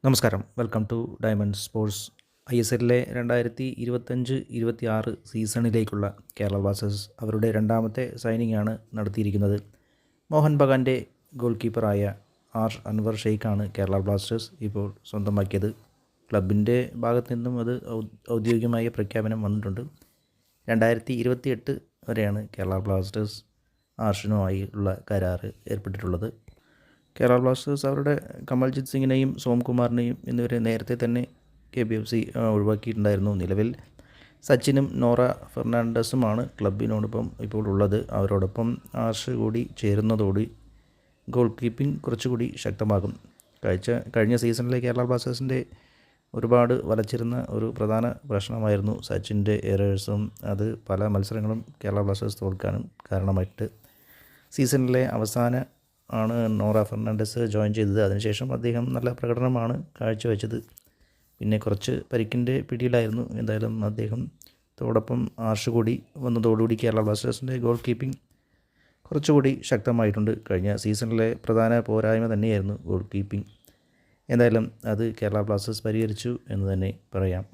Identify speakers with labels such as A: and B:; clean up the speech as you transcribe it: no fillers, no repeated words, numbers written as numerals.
A: നമസ്കാരം. Welcome to diamond sports. ISLലെ 2025-26 സീസണിലേക്കുള്ള കേരള ബ്ലാസ്റ്റേഴ്സ് അവരുടെ രണ്ടാമത്തെ സൈനിങ്ങാണ് നടത്തിയിരിക്കുന്നത്. മോഹൻ ബഗാൻ്റെ ഗോൾ കീപ്പറായ അൻവർ ഷെയ്ഖാണ് കേരള ബ്ലാസ്റ്റേഴ്സ് ഇപ്പോൾ സ്വന്തമാക്കിയത്. ക്ലബിൻ്റെ ഭാഗത്തു നിന്നും അത് ഔദ്യോഗികമായ പ്രഖ്യാപനം വന്നിട്ടുണ്ട്. 2028 വരെയാണ് കേരള ബ്ലാസ്റ്റേഴ്സ് ആർഷിനുമായി ഉള്ള കരാറ് ഏർപ്പെട്ടിട്ടുള്ളത്. കേരള ബ്ലാസ്റ്റേഴ്സ് അവരുടെ കമൽജിത് സിംഗിനെയും സോംകുമാറിനെയും എന്നിവരെ നേരത്തെ തന്നെ KBFC ഒഴിവാക്കിയിട്ടുണ്ടായിരുന്നു. നിലവിൽ സച്ചിനും നോറ ഫെർണാണ്ടസുമാണ് ക്ലബിനോടൊപ്പം ഇപ്പോൾ ഉള്ളത്. അവരോടൊപ്പം ആർഷ് കൂടി ചേരുന്നതോടെ ഗോൾ കീപ്പിംഗ് കുറച്ചുകൂടി ശക്തമാകും. കഴിഞ്ഞ സീസണിലെ കേരള ബ്ലാസ്റ്റേഴ്സിൻ്റെ ഒരുപാട് വലച്ചിരുന്ന ഒരു പ്രധാന പ്രശ്നമായിരുന്നു സച്ചിൻ്റെ എറേഴ്സും. അത് പല മത്സരങ്ങളും കേരള ബ്ലാസ്റ്റേഴ്സ് തോൽക്കാനും കാരണമായിട്ട്. സീസണിലെ അവസാന ആണ് നോറ ഫെർണാണ്ടസ് ജോയിൻ ചെയ്തത്. അതിനുശേഷം അദ്ദേഹം നല്ല പ്രകടനമാണ് കാഴ്ചവെച്ചത്. പിന്നെ കുറച്ച് പരിക്കിൻ്റെ പിടിയിലായിരുന്നു. എന്തായാലും അദ്ദേഹത്തോടൊപ്പം ആർഷ് കൂടി വന്നതോടുകൂടി കേരള ബ്ലാസ്റ്റേഴ്സിൻ്റെ ഗോൾ കീപ്പിംഗ് കുറച്ചുകൂടി ശക്തമായിട്ടുണ്ട്. കഴിഞ്ഞ സീസണിലെ പ്രധാന പോരായ്മ തന്നെയായിരുന്നു ഗോൾ കീപ്പിംഗ്. എന്തായാലും അത് കേരള ബ്ലാസ്റ്റേഴ്സ് പരിഹരിച്ചു എന്ന് തന്നെ പറയാം.